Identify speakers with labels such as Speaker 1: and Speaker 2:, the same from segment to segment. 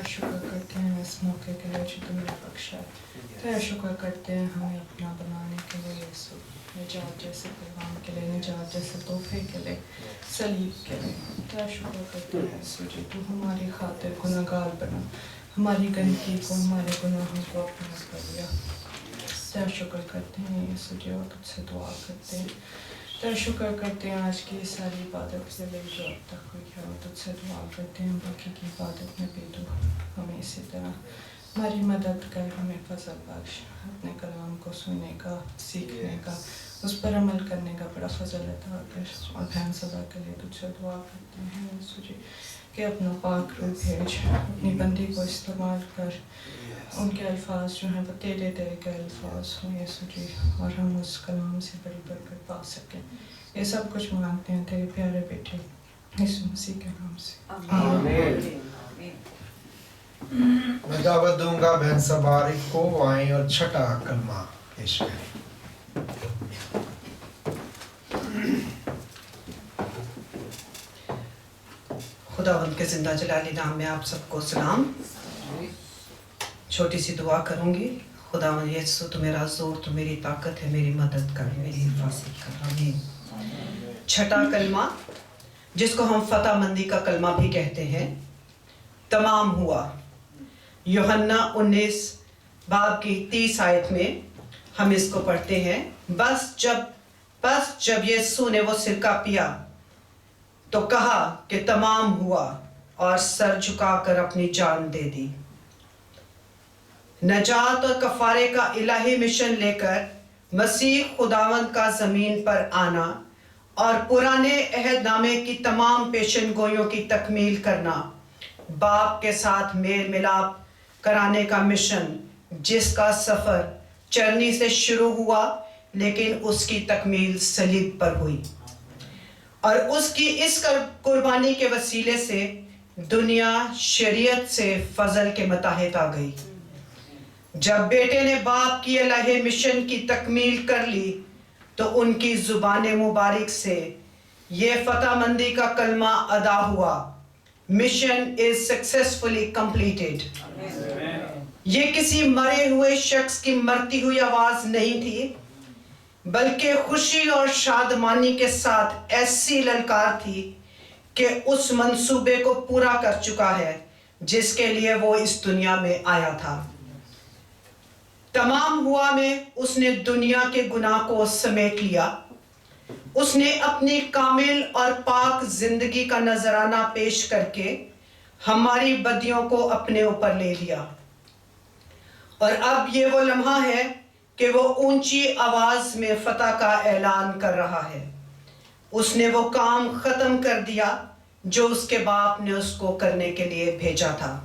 Speaker 1: شکر کرتے ہیں اس موقع کے لیے جو تم نے بخشا ہے. تیرا شکر کرتے ہیں ہمیں اپنا بنانے کے لیے یسوع، نجات جیسے پیغام کے لیے، نجات جیسے تحفے کے لیے، صلیب کے لیے. تیرا شکر کرتے ہیں یسوع جی، تو ہماری خاطر گناہگار بنا، ہماری گندگی کو، ہمارے گناہوں کو اپنا کر لیا. تیرا شکر کرتے ہیں یسوع جی، اور تجھ سے دعا کرتے ہیں. تیرا شکر کرتے ہیں آج کی ساری عبادت کے لیے جو اب تک ہوئی ہے، اور تجھ سے دعا کرتے ہیں باقی کی عبادت میں بھی تو ہمیں اسی طرح ہماری مدد کر، ہمیں فضل بخش، اپنے کلام کو سننے کا، سیکھنے کا، اس پر عمل کرنے کا بڑا فضل عطا کر. اور بہن سبا کے لیے تجھ سے دعا کرتے ہیں یسوع جی کہ اپنا پاک روح بھیج، اپنی بندی کو استعمال کر. ان کے الفاظ جو ہیں وہ تیرے کے الفاظ ہوں یسوع جی، اور ہم اس کلام سے بڑی برکت پا سکیں. یہ سب کچھ مانگتے ہیں تیرے پیارے بیٹے یسوع مسیح کے نام سے، آمین.
Speaker 2: میں دعوت دوں گا بہن سبارک کو آئیں اور چھٹا کلمہ پیش کریں.
Speaker 3: خداوند کے زندہ جلالی نام میں آپ سب کو سلام. چھوٹی سی دعا کروں گی. خداوند یسوع تو میرا زور، تو میری طاقت ہے، میری مدد کر، میری حفاظت کر. آمین. چھٹا کلمہ جس کو ہم فتح مندی کا کلمہ بھی کہتے ہیں، تمام ہوا. یوحنا 19 باب کی 30 آیت میں ہم اس کو پڑھتے ہیں. بس جب یسوع نے وہ سرکہ پیا تو کہا کہ تمام ہوا، اور سر جھکا کر اپنی جان دے دی. نجات اور کفارے کا الہی مشن لے کر مسیح خداوند کا زمین پر آنا اور پرانے عہد نامے کی تمام پیشن گوئیوں کی تکمیل کرنا، باپ کے ساتھ میل ملاپ کرانے کا مشن، جس کا سفر چرنی سے شروع ہوا لیکن اس کی تکمیل صلیب پر ہوئی. اور اس کی اس قربانی کے وسیلے سے دنیا شریعت سے فضل کے متحد آ گئی. جب بیٹے نے باپ کی الہی مشن کی تکمیل کر لی تو ان کی زبان مبارک سے یہ فتح مندی کا کلمہ ادا ہوا: مشن از سکسیسفلی کمپلیٹڈ. یہ کسی مرے ہوئے شخص کی مرتی ہوئی آواز نہیں تھی، بلکہ خوشی اور شادمانی کے ساتھ ایسی للکار تھی کہ اس منصوبے کو پورا کر چکا ہے جس کے لیے وہ اس دنیا میں آیا تھا. تمام ہوا میں اس نے دنیا کے گناہ کو سمیٹ لیا. اس نے اپنی کامل اور پاک زندگی کا نذرانہ پیش کر کے ہماری بدیوں کو اپنے اوپر لے لیا. اور اب یہ وہ لمحہ ہے کہ وہ اونچی آواز میں فتح کا اعلان کر رہا ہے. اس نے وہ کام ختم کر دیا جو اس کے باپ نے اس کو کرنے کے لیے بھیجا تھا.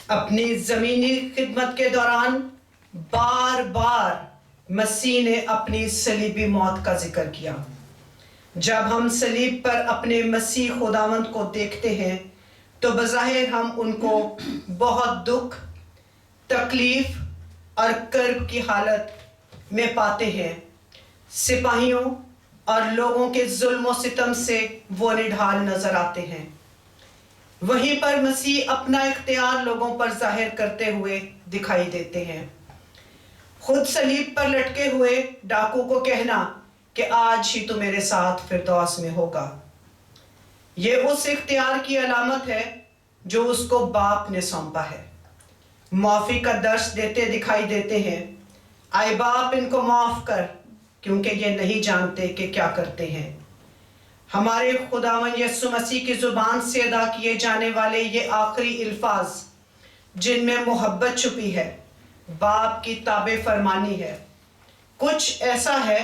Speaker 3: اپنی زمینی خدمت کے دوران بار بار مسیح نے اپنی صلیبی موت کا ذکر کیا. جب ہم صلیب پر اپنے مسیح خداوند کو دیکھتے ہیں تو بظاہر ہم ان کو بہت دکھ، تکلیف اور کرب کی حالت میں پاتے ہیں. سپاہیوں اور لوگوں کے ظلم و ستم سے وہ نڈھال نظر آتے ہیں. وہیں پر مسیح اپنا اختیار لوگوں پر ظاہر کرتے ہوئے دکھائی دیتے ہیں. خود صلیب پر لٹکے ہوئے ڈاکو کو کہنا کہ آج ہی تو میرے ساتھ فردوس میں ہوگا، یہ اس اختیار کی علامت ہے جو اس کو باپ نے سونپا ہے. معافی کا درس دیتے دکھائی دیتے ہیں: اے باپ، ان کو معاف کر کیونکہ یہ نہیں جانتے کہ کیا کرتے ہیں. ہمارے خداوند یسوع مسیح کی زبان سے ادا کیے جانے والے یہ آخری الفاظ جن میں محبت چھپی ہے، باپ کی تابع فرمانی ہے، کچھ ایسا ہے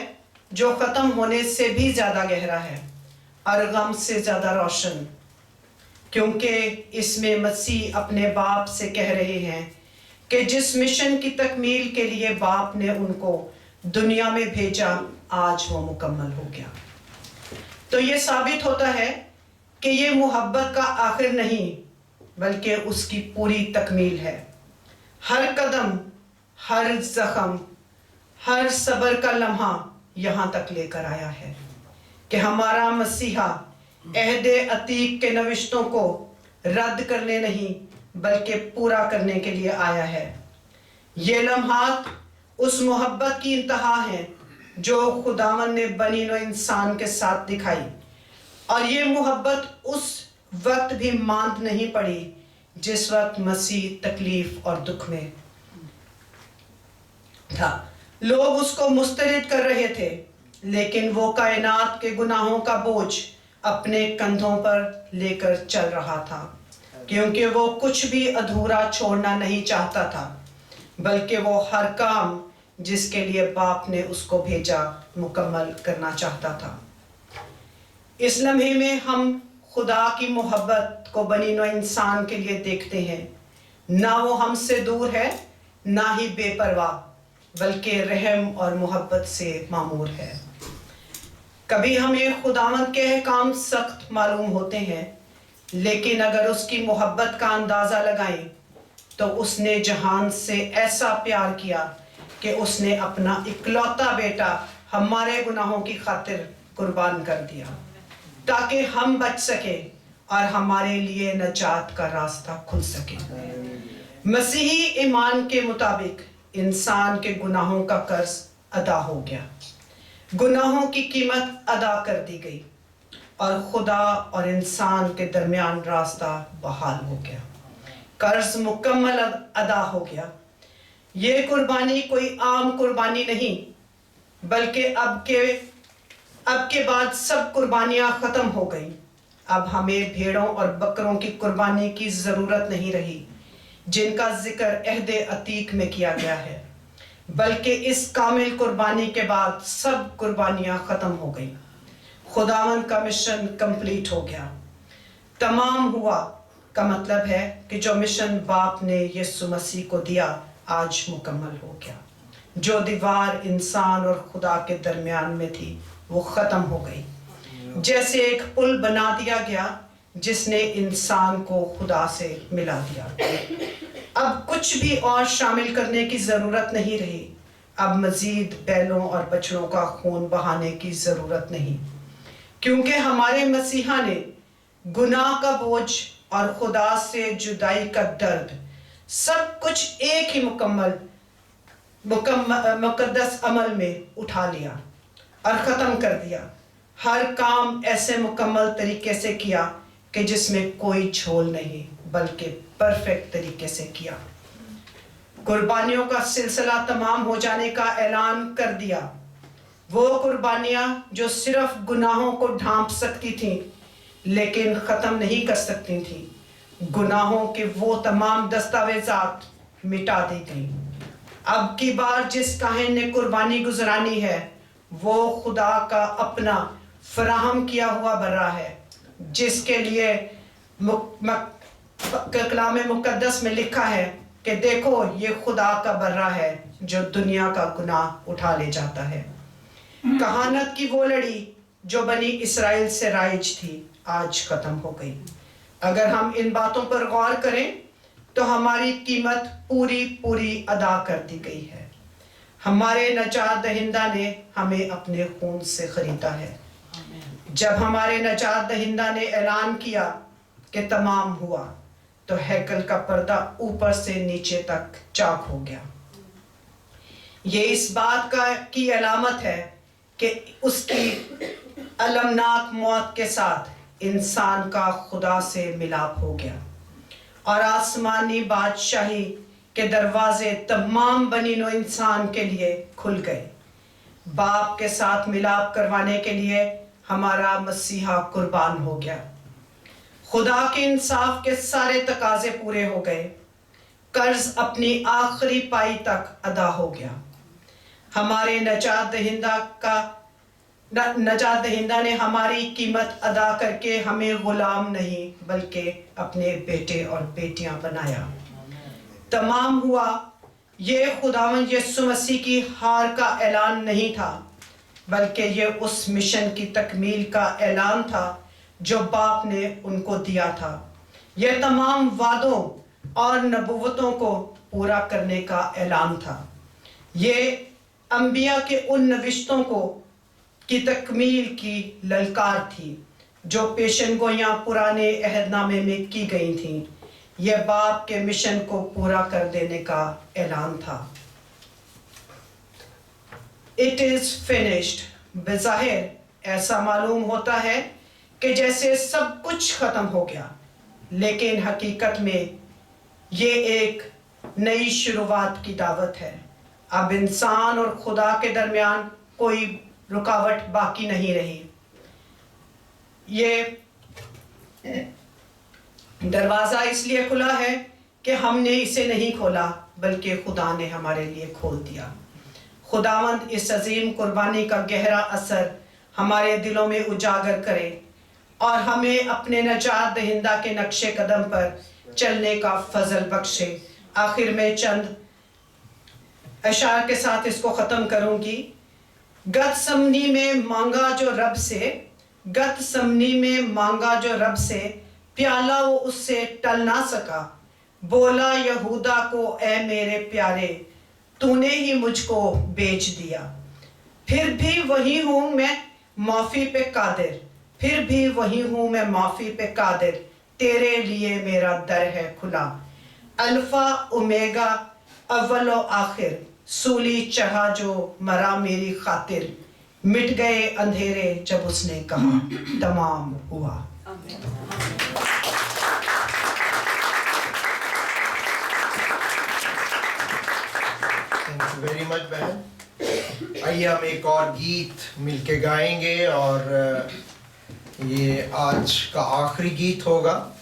Speaker 3: جو ختم ہونے سے بھی زیادہ گہرا ہے اور غم سے زیادہ روشن، کیونکہ اس میں مسیح اپنے باپ سے کہہ رہے ہیں کہ جس مشن کی تکمیل کے لیے باپ نے ان کو دنیا میں بھیجا، آج وہ مکمل ہو گیا. تو یہ ثابت ہوتا ہے کہ یہ محبت کا آخر نہیں بلکہ اس کی پوری تکمیل ہے. ہر قدم، ہر زخم، ہر صبر کا لمحہ یہاں تک لے کر آیا ہے کہ ہمارا مسیحا عہد عتیق کے نوشتوں کو رد کرنے نہیں بلکہ پورا کرنے کے لیے آیا ہے۔ یہ لمحات اس محبت کی انتہا ہیں جو خداوند نے بنی نوع انسان کے ساتھ دکھائی، اور یہ محبت اس وقت بھی ماند نہیں پڑی جس وقت مسیح تکلیف اور دکھ میں تھا۔ لوگ اس کو مسترد کر رہے تھے، لیکن وہ کائنات کے گناہوں کا بوجھ اپنے کندھوں پر لے کر چل رہا تھا، کیونکہ وہ کچھ بھی ادھورا چھوڑنا نہیں چاہتا تھا، بلکہ وہ ہر کام جس کے لیے باپ نے اس کو بھیجا مکمل کرنا چاہتا تھا۔ اس لمحے میں ہم خدا کی محبت کو بنی نوع انسان کے لیے دیکھتے ہیں۔ نہ وہ ہم سے دور ہے، نہ ہی بے پرواہ، بلکہ رحم اور محبت سے معمور ہے۔ کبھی ہمیں خداوند کے احکام سخت معلوم ہوتے ہیں، لیکن اگر اس کی محبت کا اندازہ لگائیں تو اس نے جہان سے ایسا پیار کیا کہ اس نے اپنا اکلوتا بیٹا ہمارے گناہوں کی خاطر قربان کر دیا، تاکہ ہم بچ سکیں اور ہمارے لیے نجات کا راستہ کھل سکے۔ مسیحی ایمان کے مطابق انسان کے گناہوں کا قرض ادا ہو گیا، گناہوں کی قیمت ادا کر دی گئی، اور خدا اور انسان کے درمیان راستہ بحال ہو گیا۔ قرض مکمل ادا ہو گیا۔ یہ قربانی کوئی عام قربانی نہیں، بلکہ اب کے بعد سب قربانیاں ختم ہو گئیں۔ اب ہمیں بھیڑوں اور بکروں کی قربانی کی ضرورت نہیں رہی جن کا ذکر عہد عتیق میں کیا گیا ہے، بلکہ اس کامل قربانی کے بعد سب قربانیاں ختم ہو گئیں۔ خداوند کا مشن کمپلیٹ ہو گیا۔ تمام ہوا کا مطلب ہے کہ جو مشن باپ نے یسوع مسیح کو دیا آج مکمل ہو گیا۔ جو دیوار انسان اور خدا کے درمیان میں تھی وہ ختم ہو گئی، جیسے ایک پل بنا دیا گیا جس نے انسان کو خدا سے ملا دیا۔ اب کچھ بھی اور شامل کرنے کی ضرورت نہیں رہی۔ اب مزید بیلوں اور بچڑوں کا خون بہانے کی ضرورت نہیں، کیونکہ ہمارے مسیحا نے گناہ کا بوجھ اور خدا سے جدائی کا درد سب کچھ ایک ہی مقدس عمل میں اٹھا لیا اور ختم کر دیا۔ ہر کام ایسے مکمل طریقے سے کیا کہ جس میں کوئی جھول نہیں، بلکہ پرفیکٹ طریقے سے کیا۔ قربانیوں کا سلسلہ تمام ہو جانے کا اعلان کر دیا۔ وہ قربانیاں جو صرف گناہوں کو ڈھانپ سکتی تھیں لیکن ختم نہیں کر سکتی تھیں، گناہوں کے وہ تمام دستاویزات مٹا دی گئیں۔ اب کی بار جس کاہن نے قربانی گزرانی ہے وہ خدا کا اپنا فراہم کیا ہوا برا ہے، جس کے لیے کلام مقدس میں لکھا ہے کہ دیکھو یہ خدا کا برا ہے جو دنیا کا گناہ اٹھا لے جاتا ہے۔ کہانت کی وہ لڑی جو بنی اسرائیل سے رائج تھی آج ختم ہو گئی۔ اگر ہم ان باتوں پر غور کریں تو ہماری قیمت پوری ادا کر دی گئی ہے۔ ہمارے نجات دہندہ نے ہمیں اپنے خون سے خریدا ہے۔ جب ہمارے نجات دہندہ نے اعلان کیا کہ تمام ہوا تو ہیکل کا پردہ اوپر سے نیچے تک چاک ہو گیا۔ یہ اس بات کی علامت ہے کہ اس کی المناک موت کے ساتھ انسان کا خدا سے ملاپ ہو گیا اور آسمانی بادشاہی کے دروازے تمام بنی نوع انسان کے لیے کھل گئے۔ باپ کے ساتھ ملاپ کروانے کے لیے ہمارا مسیحا قربان ہو گیا۔ خدا کے انصاف کے سارے تقاضے پورے ہو گئے۔ قرض اپنی آخری پائی تک ادا ہو گیا۔ ہمارے نجات دہندہ نے ہماری قیمت ادا کر کے ہمیں غلام نہیں بلکہ اپنے بیٹے اور بیٹیاں بنایا۔ تمام ہوا یہ خداوند یسوع مسیح کی ہار کا اعلان نہیں تھا، بلکہ یہ اس مشن کی تکمیل کا اعلان تھا جو باپ نے ان کو دیا تھا۔ یہ تمام وعدوں اور نبوتوں کو پورا کرنے کا اعلان تھا۔ یہ انبیاء کے ان نوشتوں کی تکمیل کی للکار تھی جو پیشن گوئیاں پرانے عہد نامے میں کی گئی تھیں۔ یہ باپ کے مشن کو پورا کر دینے کا اعلان تھا. It is finished. بظاہر ایسا معلوم ہوتا ہے کہ جیسے سب کچھ ختم ہو گیا، لیکن حقیقت میں یہ ایک نئی شروعات کی دعوت ہے. اب انسان اور خدا کے درمیان کوئی رکاوٹ باقی نہیں رہی. یہ دروازہ اس لیے کھلا ہے کہ ہم نے اسے نہیں کھولا، بلکہ خدا نے ہمارے لیے کھول دیا. خداوند اس عظیم قربانی کا گہرا اثر ہمارے دلوں میں اجاگر کرے اور ہمیں اپنے نجات دہندہ کے نقش قدم پر چلنے کا فضل بخشے. آخر میں چند اشعار کے ساتھ اس کو ختم کروں گی. گت سمنی میں مانگا جو رب سے پیالہ وہ اس سے ٹل نہ سکا. بولا یہودا کو اے میرے پیارے تو نے ہی مجھ کو بیچ دیا. پھر بھی وہی ہوں میں معافی پہ قادر تیرے لیے میرا در ہے کھلا. الفا اومیگا اول و آخر سولی چڑھا جو مرا میری خاطر. مٹ گئے اندھیرے جب اس نے کہا تمام ہوا.
Speaker 2: ویری مچ بہن. آئیے ہم ایک اور گیت مل کے گائیں گے اور یہ آج کا آخری گیت ہوگا.